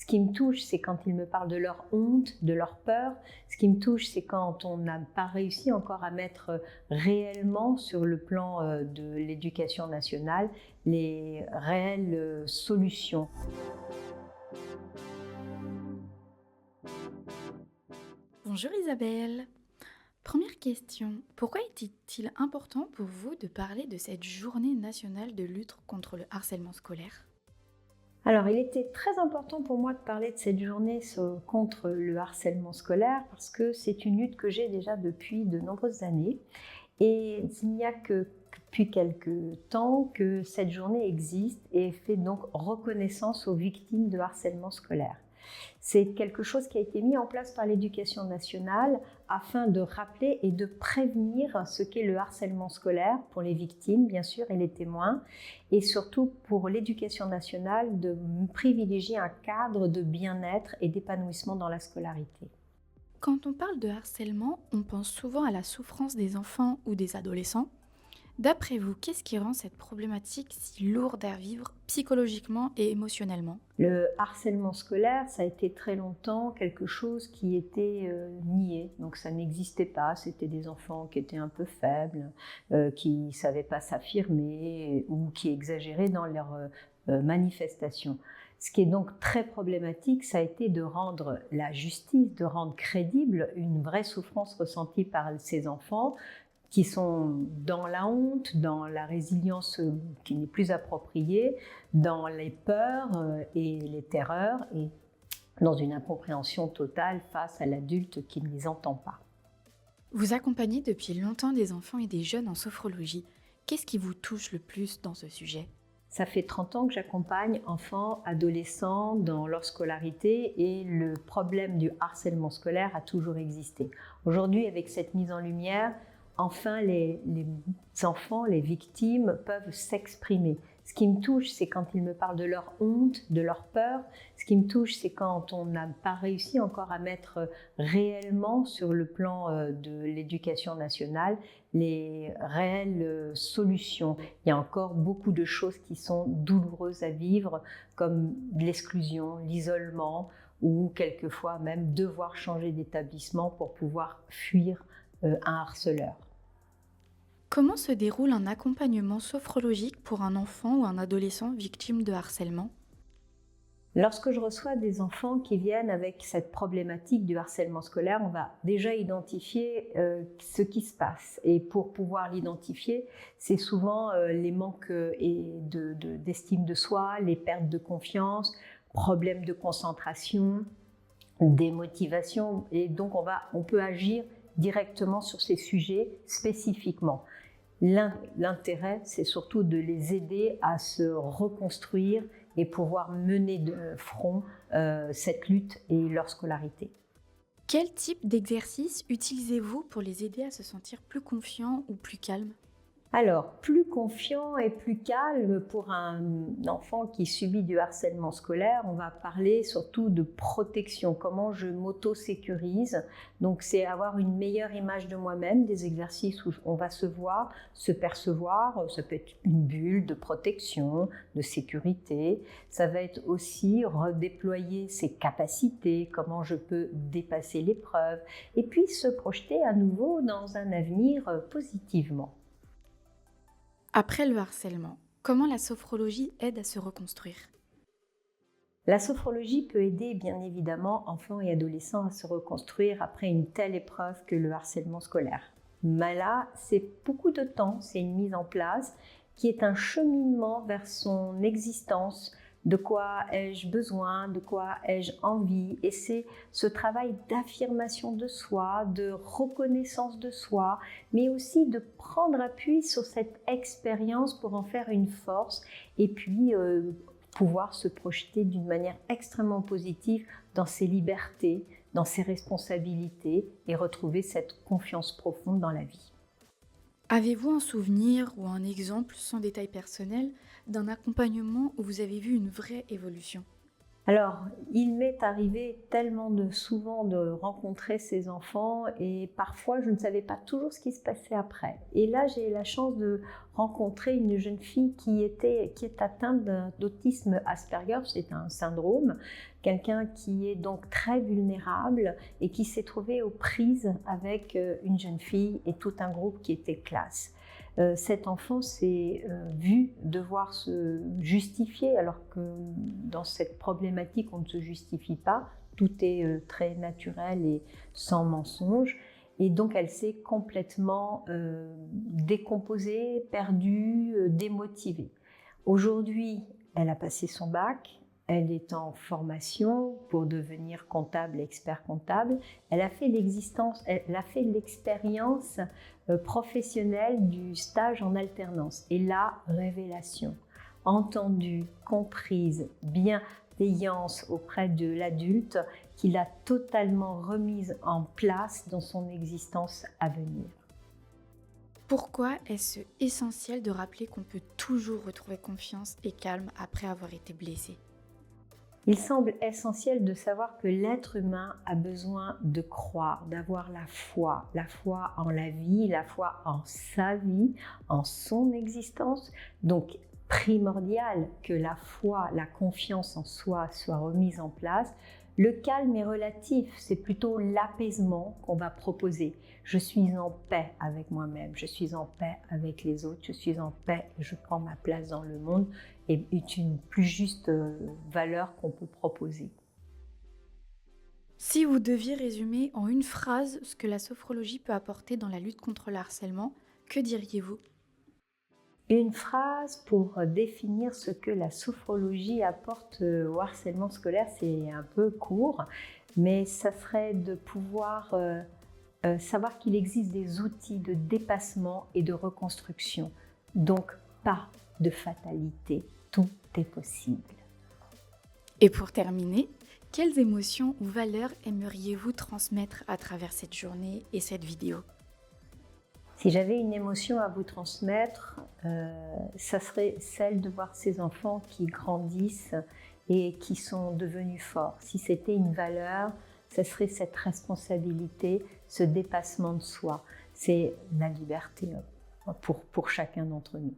Ce qui me touche, c'est quand ils me parlent de leur honte, de leur peur. Ce qui me touche, c'est quand on n'a pas réussi encore à mettre réellement sur le plan de l'éducation nationale les réelles solutions. Bonjour Isabelle. Première question, pourquoi était-il important pour vous de parler de cette journée nationale de lutte contre le harcèlement scolaire? Alors, il était très important pour moi de parler de cette journée contre le harcèlement scolaire parce que c'est une lutte que j'ai déjà depuis de nombreuses années. Et il n'y a que depuis quelques temps que cette journée existe et fait donc reconnaissance aux victimes de harcèlement scolaire. C'est quelque chose qui a été mis en place par l'Éducation nationale afin de rappeler et de prévenir ce qu'est le harcèlement scolaire pour les victimes, bien sûr, et les témoins, et surtout pour l'Éducation nationale de privilégier un cadre de bien-être et d'épanouissement dans la scolarité. Quand on parle de harcèlement, on pense souvent à la souffrance des enfants ou des adolescents. D'après vous, qu'est-ce qui rend cette problématique si lourde à vivre psychologiquement et émotionnellement? Le harcèlement scolaire, ça a été très longtemps quelque chose qui était nié, donc ça n'existait pas, c'était des enfants qui étaient un peu faibles, qui ne savaient pas s'affirmer ou qui exagéraient dans leurs manifestations. Ce qui est donc très problématique, ça a été de rendre la justice, de rendre crédible une vraie souffrance ressentie par ces enfants, qui sont dans la honte, dans la résilience qui n'est plus appropriée, dans les peurs et les terreurs, et dans une incompréhension totale face à l'adulte qui ne les entend pas. Vous accompagnez depuis longtemps des enfants et des jeunes en sophrologie. Qu'est-ce qui vous touche le plus dans ce sujet? Ça fait 30 ans que j'accompagne enfants, adolescents dans leur scolarité et le problème du harcèlement scolaire a toujours existé. Aujourd'hui, avec cette mise en lumière, enfin les enfants, les victimes peuvent s'exprimer. Ce qui me touche, c'est quand ils me parlent de leur honte, de leur peur. Ce qui me touche, c'est quand on n'a pas réussi encore à mettre réellement sur le plan de l'éducation nationale les réelles solutions. Il y a encore beaucoup de choses qui sont douloureuses à vivre, comme l'exclusion, l'isolement, ou quelquefois même devoir changer d'établissement pour pouvoir fuir un harceleur. Comment se déroule un accompagnement sophrologique pour un enfant ou un adolescent victime de harcèlement? Lorsque je reçois des enfants qui viennent avec cette problématique du harcèlement scolaire, on va déjà identifier ce qui se passe. Et pour pouvoir l'identifier, c'est souvent les manques d'estime de soi, les pertes de confiance, problèmes de concentration, démotivation. Et donc on peut agir directement sur ces sujets spécifiquement. L'intérêt, c'est surtout de les aider à se reconstruire et pouvoir mener de front cette lutte et leur scolarité. Quel type d'exercice utilisez-vous pour les aider à se sentir plus confiants ou plus calmes? Alors, plus confiant et plus calme pour un enfant qui subit du harcèlement scolaire, on va parler surtout de protection, comment je m'auto-sécurise. Donc, c'est avoir une meilleure image de moi-même, des exercices où on va se voir, se percevoir. Ça peut être une bulle de protection, de sécurité. Ça va être aussi redéployer ses capacités, comment je peux dépasser l'épreuve, et puis se projeter à nouveau dans un avenir positivement. Après le harcèlement, comment la sophrologie aide à se reconstruire? La sophrologie peut aider bien évidemment enfants et adolescents à se reconstruire après une telle épreuve que le harcèlement scolaire. Mais là, c'est beaucoup de temps, c'est une mise en place qui est un cheminement vers son existence. De quoi ai-je besoin? De quoi ai-je envie? Et c'est ce travail d'affirmation de soi, de reconnaissance de soi, mais aussi de prendre appui sur cette expérience pour en faire une force et puis pouvoir se projeter d'une manière extrêmement positive dans ses libertés, dans ses responsabilités et retrouver cette confiance profonde dans la vie. Avez-vous un souvenir ou un exemple, sans détail personnel, d'un accompagnement où vous avez vu une vraie évolution? Alors, il m'est arrivé tellement souvent de rencontrer ces enfants et parfois je ne savais pas toujours ce qui se passait après. Et là, j'ai eu la chance de rencontrer une jeune fille qui est atteinte d'autisme Asperger, c'est un syndrome, quelqu'un qui est donc très vulnérable et qui s'est trouvé aux prises avec une jeune fille et tout un groupe qui était classe. Cet enfant s'est vu devoir se justifier, alors que dans cette problématique, on ne se justifie pas. Tout est très naturel et sans mensonge. Et donc, elle s'est complètement décomposée, perdue, démotivée. Aujourd'hui, elle a passé son bac. Elle est en formation pour devenir comptable, expert comptable. Elle a fait l'expérience professionnelle du stage en alternance. Et la révélation, entendue, comprise, bienveillance auprès de l'adulte qui l'a totalement remise en place dans son existence à venir. Pourquoi est-ce essentiel de rappeler qu'on peut toujours retrouver confiance et calme après avoir été blessé? Il semble essentiel de savoir que l'être humain a besoin de croire, d'avoir la foi en la vie, la foi en sa vie, en son existence. Donc, primordial que la foi, la confiance en soi soit remise en place. Le calme est relatif, c'est plutôt l'apaisement qu'on va proposer. Je suis en paix avec moi-même, je suis en paix avec les autres, je suis en paix et je prends ma place dans le monde et est une plus juste valeur qu'on peut proposer. Si vous deviez résumer en une phrase ce que la sophrologie peut apporter dans la lutte contre le harcèlement, que diriez-vous? Une phrase pour définir ce que la sophrologie apporte au harcèlement scolaire, c'est un peu court, mais ça serait de pouvoir savoir qu'il existe des outils de dépassement et de reconstruction. Donc, pas de fatalité, tout est possible. Et pour terminer, quelles émotions ou valeurs aimeriez-vous transmettre à travers cette journée et cette vidéo? Si j'avais une émotion à vous transmettre, ça serait celle de voir ces enfants qui grandissent et qui sont devenus forts. Si c'était une valeur, ce serait cette responsabilité, ce dépassement de soi. C'est la liberté pour chacun d'entre nous.